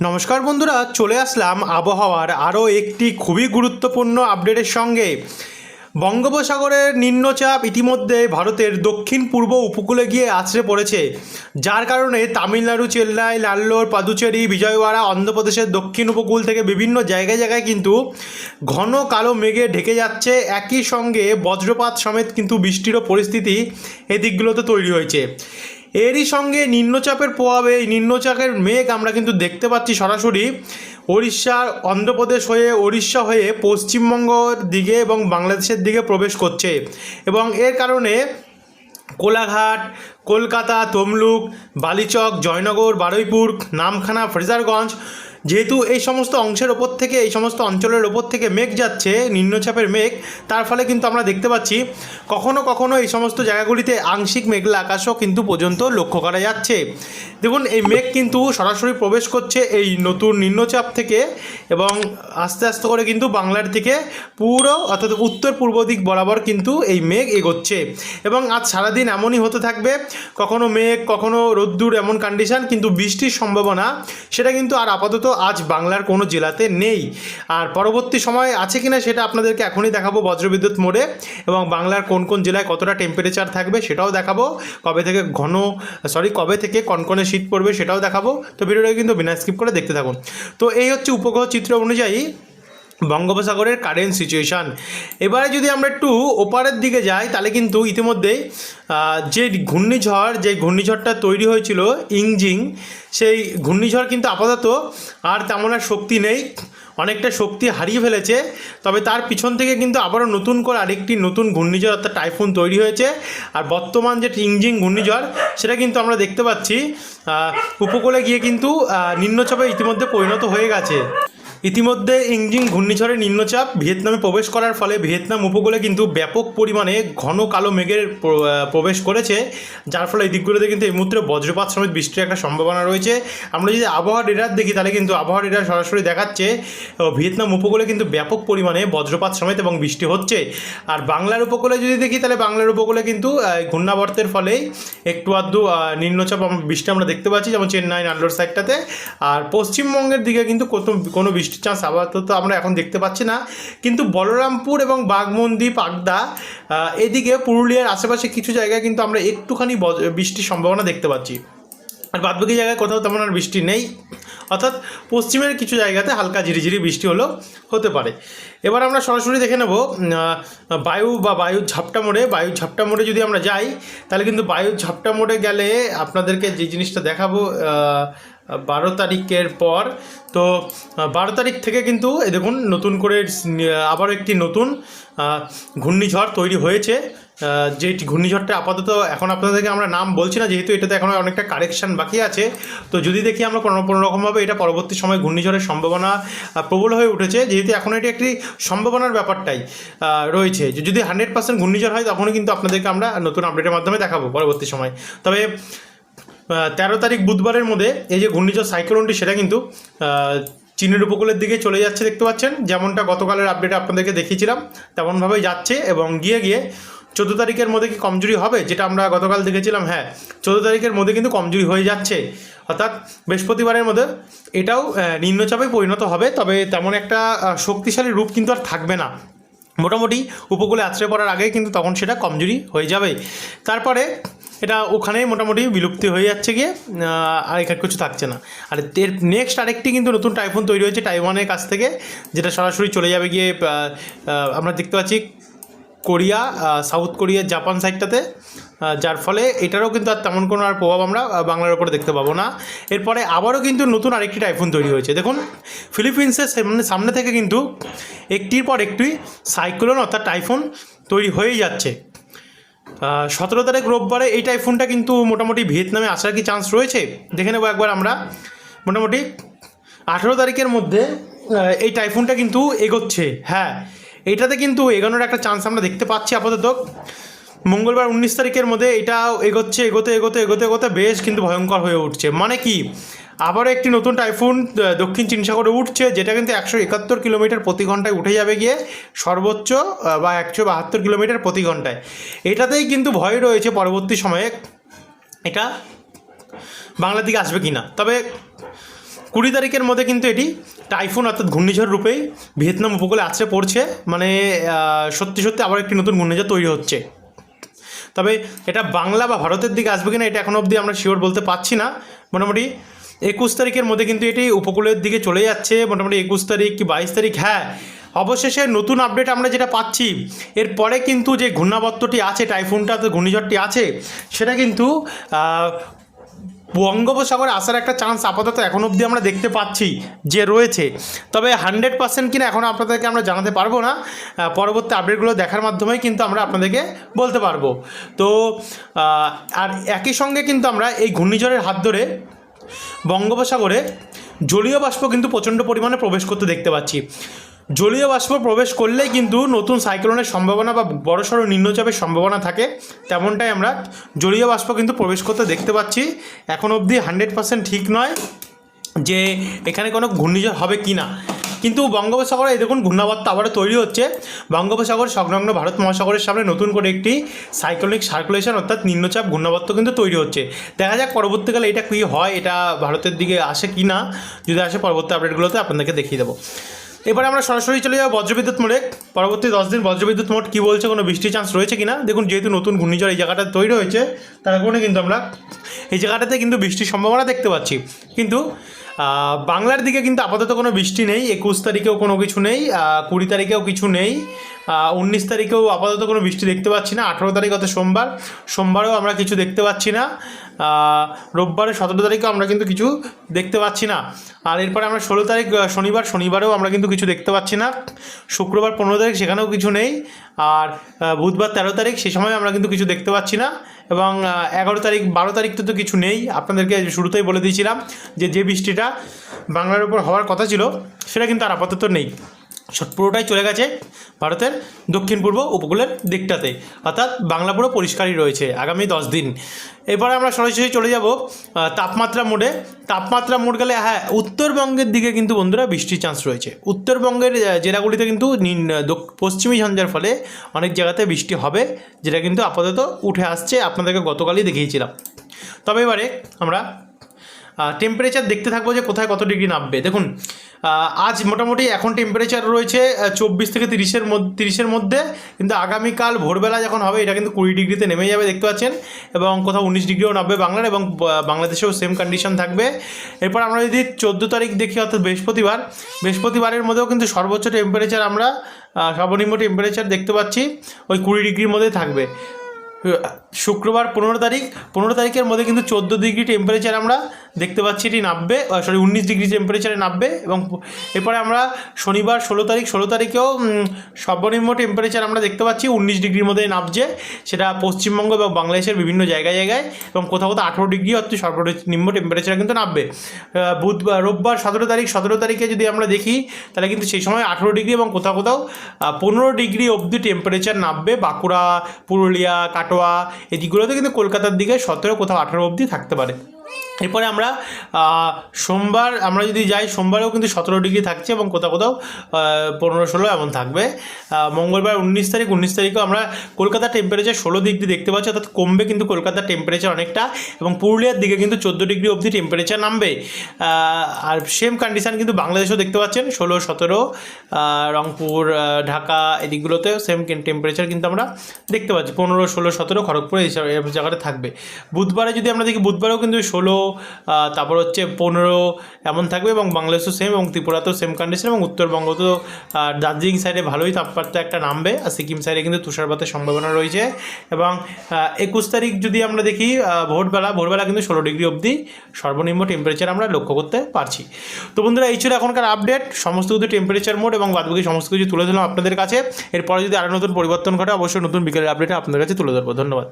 নমস্কার বন্ধুরা, চলে আসলাম আবহাওয়ার আরও একটি খুবই গুরুত্বপূর্ণ আপডেটের সঙ্গে। বঙ্গোপসাগরের নিম্নচাপ ইতিমধ্যে ভারতের দক্ষিণ পূর্ব উপকূলে গিয়ে আছড়ে পড়েছে, যার কারণে তামিলনাড়ু, চেন্নাই, নাল্লোর, পাদুচেরি, বিজয়ওয়াড়া, অন্ধ্রপ্রদেশের দক্ষিণ উপকূল থেকে বিভিন্ন জায়গায় জায়গায় কিন্তু ঘন কালো মেঘে ঢেকে যাচ্ছে। একই সঙ্গে বজ্রপাত সমেত কিন্তু বৃষ্টিরও পরিস্থিতি এই দিকগুলোতে তৈরি হয়েছে। এরই সঙ্গে নিম্নচাপের প্রভাবে এই নিম্নচাপের মেঘ আমরা কিন্তু দেখতে পাচ্ছি সরাসরি ওড়িশার অন্ধ্রপ্রদেশ হয়ে ওড়িশা হয়ে পশ্চিমবঙ্গের দিকে এবং বাংলাদেশের দিকে প্রবেশ করছে, এবং এর কারণে কোলাঘাট, কলকাতা, তমলুক, বালিচক, জয়নগর, বারুইপুর, নামখানা, ফ্রেজারগঞ্জ, যেহেতু এই সমস্ত অংশের ওপর থেকে এই সমস্ত অঞ্চলের ওপর থেকে মেঘ যাচ্ছে, নিম্নচাপের মেঘ, তার ফলে কিন্তু আমরা দেখতে পাচ্ছি কখনো কখনো এই সমস্ত জায়গাগুলিতে আংশিক মেঘলা আকাশও কিন্তু পর্যন্ত লক্ষ্য করা যাচ্ছে। দেখুন, এই মেঘ কিন্তু সরাসরি প্রবেশ করছে এই নতুন নিম্নচাপ থেকে, এবং আস্তে আস্তে করে কিন্তু বাংলার থেকে পুরো অর্থাৎ উত্তর পূর্ব দিক বরাবর কিন্তু এই মেঘ এগোচ্ছে, এবং আজ সারাদিন এমনই হতে থাকবে। কখনো মেঘ, কখনো রোদ্দুর, এমন কন্ডিশন, কিন্তু বৃষ্টির সম্ভাবনা সেটা কিন্তু আর আপাতত আজ বাংলার কোনো জেলাতে নেই। আর পরবর্তী সময় আছে কিনা সেটা আপনাদেরকে এখনই দেখাবো বজ্রবিদ্যুৎ মোডে, এবং বাংলার কোন কোন জেলায় কতটা টেম্পারেচার থাকবে সেটাও দেখাবো। কবে থেকে কনকনে শীত পড়বে সেটাও দেখাবো। তো ভিডিওটা কিন্তু বিনা স্কিপ করে দেখতে থাকুন। তো এই হচ্ছে উপগ্রহ চিত্র অনুযায়ী বঙ্গোপসাগরের কারেন্ট সিচুয়েশান। এবারে যদি আমরা একটু ওপারের দিকে যাই, তাহলে কিন্তু ইতিমধ্যেই যে ঘূর্ণিঝড়টা তৈরি হয়েছিল ইংজিং, সেই ঘূর্ণিঝড় কিন্তু আপাতত আর তেমন আর শক্তি নেই, অনেকটা শক্তি হারিয়ে ফেলেছে। তবে তার পিছন থেকে কিন্তু আবারও নতুন করে আরেকটি নতুন ঘূর্ণিঝড় অর্থাৎ টাইফুন তৈরি হয়েছে। আর বর্তমান যে ইংজিং ঘূর্ণিঝড় সেটা কিন্তু আমরা দেখতে পাচ্ছি উপকূলে গিয়ে কিন্তু নিম্নচাপে ইতিমধ্যে পরিণত হয়ে গেছে। ইতিমধ্যে ইংজিং ঘূর্ণিঝড়ের নিম্নচাপ ভিয়েতনামে প্রবেশ করার ফলে ভিয়েতনাম উপকূলে কিন্তু ব্যাপক পরিমাণে ঘন কালো মেঘের প্রবেশ করেছে, যার ফলে এই দিকগুলোতে কিন্তু এই মুহূর্তে বজ্রপাত সমেত বৃষ্টির একটা সম্ভাবনা রয়েছে। আমরা যদি আবহাওয়া রেডার দেখি, তাহলে কিন্তু আবহাওয়া রেডার সরাসরি দেখাচ্ছে ভিয়েতনাম উপকূলে কিন্তু ব্যাপক পরিমাণে বজ্রপাত সমেত এবং বৃষ্টি হচ্ছে। আর বাংলার উপকূলে যদি দেখি, তাহলে বাংলার উপকূলে কিন্তু ঘূর্ণাবর্তের ফলেই একটু আধটু নিম্নচাপ বৃষ্টি আমরা দেখতে পাচ্ছি, যেমন চেন্নাই, নাল্লোর সাইডটাতে। আর পশ্চিমবঙ্গের দিকে কিন্তু কোনো বৃষ্টি চান্স আপাতত আমরা এখন দেখতে পাচ্ছি না, কিন্তু বলরামপুর এবং বাঘমুন্ডি, পাগদা, এদিকে পুরুলিয়ার আশেপাশে কিছু জায়গায় কিন্তু আমরা একটুখানি বৃষ্টির সম্ভাবনা দেখতে পাচ্ছি। আর বাদবাকি জায়গায় কোথাও তেমন আর বৃষ্টি নেই, অর্থাৎ পশ্চিমের কিছু জায়গাতে হালকা ঝিরিঝিরি বৃষ্টি হতে পারে। এবার আমরা সরাসরি দেখে নেব বায়ুর ঝাপটা মোড়ে যদি আমরা যাই, তাহলে কিন্তু বায়ুর ঝাপটা মোড়ে গেলে আপনাদেরকে যে জিনিসটা দেখাবো 12 তারিখের পর। তো 12 তারিখ থেকে কিন্তু দেখুন নতুন করে আবারও একটি নতুন ঘূর্ণিঝড় তৈরি হয়েছে। যে ঘূর্ণিঝড়টা আপাতত এখন আপনাদেরকে আমরা নাম বলছি না, যেহেতু এটাতে এখন অনেকটা কারেকশান বাকি আছে। তো যদি দেখি আমরা কোনো রকমভাবে এটা পরবর্তী সময় ঘূর্ণিঝড়ের সম্ভাবনা প্রবল হয়ে উঠেছে, যেহেতু এখন এটি একটি সম্ভাবনার ব্যাপারটাই রয়েছে। যদি 100% ঘূর্ণিঝড় হয়, তখনই কিন্তু আপনাদেরকে আমরা নতুন আপডেটের মাধ্যমে দেখাবো পরবর্তী সময়। তবে 13 তারিখ বুধবারের মধ্যে এই যে ঘূর্ণিঝড় সাইক্লোনটি, সেটা কিন্তু চীনের উপকূলের দিকে চলে যাচ্ছে, দেখতে পাচ্ছেন। যেমনটা গতকালের আপডেটে আপনাদেরকে দেখিয়েছিলাম তেমনভাবেই যাচ্ছে, এবং গিয়ে 14 তারিখের মধ্যে কি কমজোরি হবে, যেটা আমরা গতকাল দেখেছিলাম, হ্যাঁ 14 তারিখের মধ্যে কিন্তু কমজোরি হয়ে যাচ্ছে, অর্থাৎ বৃহস্পতিবারের মধ্যে এটাও নিম্নচাপে পরিণত হবে। তবে তেমন একটা শক্তিশালী রূপ কিন্তু আর থাকবে না, মোটামুটি উপকূলে আছড়ে পড়ার আগেই কিন্তু তখন সেটা কমজোরি হয়ে যাবে। তারপরে এটা ওখানেই মোটামুটি বিলুপ্তি হয়ে যাচ্ছে গিয়ে, আর এখানে কিছু থাকছে না। আর এর নেক্সট আরেকটি কিন্তু নতুন টাইফুন তৈরি হয়েছে তাইওয়ানের কাছ থেকে, যেটা সরাসরি চলে যাবে গিয়ে আমরা দেখতে পাচ্ছি কোরিয়া, সাউথ কোরিয়া, জাপান সাইডটাতে, যার ফলে এটারও কিন্তু আর তেমন কোনো আর প্রভাব আমরা বাংলার উপরে দেখতে পাবো না। এরপরে আবারও কিন্তু নতুন আরেকটি টাইফুন তৈরি হয়েছে। দেখুন, ফিলিপিন্সের সামনে থেকে কিন্তু একটির পর একটি সাইক্লোন অর্থাৎ টাইফুন তৈরি হয়েই যাচ্ছে। 17 তারিখ রোববারে এই টাইফুনটা কিন্তু মোটামুটি ভিয়েতনামে আসার কি চান্স রয়েছে দেখে নেবো একবার আমরা। মোটামুটি 18 তারিখের মধ্যে এই টাইফুনটা কিন্তু এগোচ্ছে, হ্যাঁ এইটাতে কিন্তু এগোনোর একটা চান্স আমরা দেখতে পাচ্ছি আপাতত। মঙ্গলবার 19 তারিখের মধ্যে এটা এগোচ্ছে, এগোতে বেশ কিন্তু ভয়ঙ্কর হয়ে উঠছে। মানে কি, আবারও একটি নতুন টাইফুন দক্ষিণ চীন সাগরে উঠছে, যেটা কিন্তু 171 কিলোমিটার প্রতি ঘন্টায় উঠে যাবে গিয়ে সর্বোচ্চ বা 172 কিলোমিটার প্রতি ঘন্টায়। এটাতেই কিন্তু ভয় রয়েছে পরবর্তী সময়ে এটা বাংলার দিকে আসবে কি না। তবে 20 তারিখের মধ্যে কিন্তু এটি টাইফুন অর্থাৎ ঘূর্ণিঝড় রূপেই ভিয়েতনাম উপকূলে আছড়ে পড়ছে, মানে সত্যি সত্যি আবার একটি নতুন ঘূর্ণিঝড় তৈরি হচ্ছে। তবে এটা বাংলা বা ভারতের দিকে আসবে কিনা এটা এখনও অবধি আমরা শিওর বলতে পারছি না। মোটামুটি 21 তারিখের মধ্যে কিন্তু এটি উপকূলের দিকে চলে যাচ্ছে, মোটামুটি 21 তারিখ কি 22 তারিখ। হ্যাঁ, অবশেষে নতুন আপডেট আমরা যেটা পাচ্ছি, এরপরে কিন্তু যে ঘূর্ণাবর্তটি আছে, টাইফুনটা তো ঘূর্ণিঝড়টি আছে, সেটা কিন্তু বঙ্গোপসাগরে আসার একটা চান্স আপাতত এখন অবধি আমরা দেখতে পাচ্ছি যে রয়েছে। তবে 100% কিনা এখন আপনাদেরকে আমরা জানাতে পারবো না, পরবর্তী আপডেটগুলো দেখার মাধ্যমেই কিন্তু আমরা আপনাদেরকে বলতে পারবো। তো আর একই সঙ্গে কিন্তু আমরা এই ঘূর্ণিঝড়ের হাত ধরে বঙ্গোপসাগরে জলীয় বাষ্প কিন্তু প্রচণ্ড পরিমাণে প্রবেশ করতে দেখতে পাচ্ছি। জলীয় বাষ্প প্রবেশ করলেই কিন্তু নতুন সাইক্লোনের সম্ভাবনা বা বড়সড় নিম্নচাপের সম্ভাবনা থাকে, তেমনটাই আমরা জলীয় বাষ্প কিন্তু প্রবেশ করতে দেখতে পাচ্ছি। এখন অবধি 100% ঠিক নয় যে এখানে কোনো ঘূর্ণিঝড় হবে কি না, কিন্তু বঙ্গোপসাগরে এই দেখুন ঘূর্ণাবর্ত আবারও তৈরি হচ্ছে। বঙ্গোপসাগর সংলগ্ন ভারত মহাসাগরের সামনে নতুন করে একটি সাইক্লোনিক সার্কুলেশন অর্থাৎ নিম্নচাপ ঘূর্ণাবর্ত কিন্তু তৈরি হচ্ছে। দেখা যাক পরবর্তীকালে এটা কী হয়, এটা ভারতের দিকে আসে কি না। যদি আসে পরবর্তী আপডেটগুলোতে আপনাদেরকে দেখিয়ে দেবো। এবারে আমরা সরাসরি চলে যাবো বজ্রবিদ্যুৎ মোড়ে। পরবর্তী 10 দিন বজ্রবিদ্যুৎ মোড কী বলছে, কোনো বৃষ্টির চান্স রয়েছে কিনা। দেখুন, যেহেতু নতুন ঘূর্ণিঝড় এই জায়গাটা তৈরি হয়েছে, তার কারণে কিন্তু আমরা এই জায়গাটাতে কিন্তু বৃষ্টির সম্ভাবনা দেখতে পাচ্ছি। কিন্তু বাংলার দিকে কিন্তু আপাতত কোনো বৃষ্টি নেই। 21 তারিখেও কোনো কিছু নেই, 20 তারিখেও কিছু নেই, 19 তারিখেও আপাতত কোনো বৃষ্টি দেখতে পাচ্ছি না। 18 তারিখ অর্থাৎ সোমবারেও আমরা কিছু দেখতে পাচ্ছি না। রোববারে 17 তারিখেও আমরা কিন্তু কিছু দেখতে পাচ্ছি না। আর এরপরে আমরা 16 তারিখ শনিবারেও আমরা কিন্তু কিছু দেখতে পাচ্ছি না। শুক্রবার 15 তারিখ সেখানেও কিছু নেই। আর বুধবার 13 তারিখ সে সময় আমরা কিন্তু কিছু দেখতে পাচ্ছি না। এবং 11 তারিখ 12 তারিখ তো কিছু নেই। আপনাদেরকে শুরুতেই বলে দিয়েছিলাম যে বৃষ্টিটা বাংলার উপর হওয়ার কথা ছিল সেটা কিন্তু আর আপাতত নেই, পুরোটাই চলে গেছে ভারতের দক্ষিণ পূর্ব উপকূলের দিকটাতে, অর্থাৎ বাংলা পুরো পরিষ্কারই রয়েছে আগামী 10 দিন। এরপরে আমরা সরাসরি চলে যাব তাপমাত্রা মোডে। তাপমাত্রা মোড গেলে হ্যাঁ, উত্তরবঙ্গের দিকে কিন্তু বন্ধুরা বৃষ্টির চান্স রয়েছে। উত্তরবঙ্গের জেলাগুলিতে কিন্তু পশ্চিমী ঝঞ্ঝার ফলে অনেক জায়গাতে বৃষ্টি হবে, যেটা কিন্তু আপাতত উঠে আসছে, আপনাদেরকে গতকালই দেখিয়েছিলাম। তবে এবারে আমরা টেম্পারেচার দেখতে থাকবো যে কোথায় কত ডিগ্রি নামবে। দেখুন, আজ মোটামুটি এখন টেম্পারেচার রয়েছে 24 থেকে 30-এর মধ্যে, কিন্তু আগামীকাল ভোরবেলা যখন হবে এটা কিন্তু 20 ডিগ্রিতে নেমে যাবে দেখতে পাচ্ছেন, এবং কোথাও 19 ডিগ্রিও নামবে বাংলার, এবং বাংলাদেশেও সেম কন্ডিশন থাকবে। এরপর আমরা যদি 14 তারিখ দেখি অর্থাৎ বৃহস্পতিবারের মধ্যেও কিন্তু সর্বোচ্চ টেম্পারেচার আমরা সর্বনিম্ন টেম্পারেচার দেখতে পাচ্ছি ওই 20 ডিগ্রির মধ্যে থাকবে। শুক্রবার 15 তারিখের মধ্যে কিন্তু 14 ডিগ্রি টেম্পারেচার আমরা দেখতে পাচ্ছি, এটি নামবে, 19 ডিগ্রি টেম্পারেচারে নামবে। এবং এরপরে আমরা শনিবার 16 তারিখেও সর্বনিম্ন টেম্পারেচার আমরা দেখতে পাচ্ছি 19 ডিগ্রির মধ্যে নামছে, সেটা পশ্চিমবঙ্গ এবং বাংলাদেশের বিভিন্ন জায়গায় এবং কোথাও 18 ডিগ্রি অর্থাৎ সর্বনিম্ন টেম্পারেচার কিন্তু নামবে। রোববার 17 তারিখে যদি আমরা দেখি তাহলে কিন্তু সেই সময় 18 ডিগ্রি এবং কোথাও 15 ডিগ্রি অবধি টেম্পারেচার নামবে। বাঁকুড়া, পুরুলিয়া, কাটোয়া এদিকগুলোতে কিন্তু কলকাতার দিকে 17, কোথাও 18 অবধি থাকতে পারে। এরপরে আমরা সোমবার আমরা যদি যাই, সোমবারেও কিন্তু 17 ডিগ্রি থাকছে এবং কোথাও 15-16 এমন থাকবে। মঙ্গলবার 19 তারিখেও আমরা কলকাতার টেম্পারেচার 16 ডিগ্রি দেখতে পাচ্ছি, অর্থাৎ কমবে কিন্তু কলকাতার টেম্পারেচার অনেকটা, এবং পুরুলিয়ার দিকে কিন্তু 14 ডিগ্রি অবধি টেম্পারেচার নামবে। আর সেম কন্ডিশান কিন্তু বাংলাদেশেও দেখতে পাচ্ছেন 16, 17, রংপুর, ঢাকা এদিকগুলোতে সেম টেম্পারেচার কিন্তু আমরা দেখতে পাচ্ছি 15, 16, 17 খড়গপুর এই জায়গাটা থাকবে। বুধবারে যদি আমরা দেখি, বুধবারেও কিন্তু 16, তারপর 15 এমন থাকবে, এবং বাংলাদেশও সেম, এবং ত্রিপুরাতেও সেম কন্ডিশন, এবং উত্তরবঙ্গ তো দার্জিলিং সাইডে ভালোই তাপমাত্রা একটা নামবে, আর সিকিম সাইডে কিন্তু তুষারপাতের সম্ভাবনা রয়েছে। এবং 21 তারিখ যদি আমরা দেখি ভোরবেলা কিন্তু 16 ডিগ্রি অবধি সর্বনিম্ন টেম্পারেচার আমরা লক্ষ্য করতে পারছি। তো বন্ধুরা, এই ছিল এখনকার আপডেট, সমস্ত কিছু টেম্পারেচার মোড এবং বাদবাকি সমস্ত কিছু তুলে ধরলাম আপনাদের কাছে। এরপরে যদি আরও নতুন পরিবর্তন ঘটে অবশ্যই নতুন বিকেলের আপডেটে আপনাদের কাছে তুলে ধরবো। ধন্যবাদ।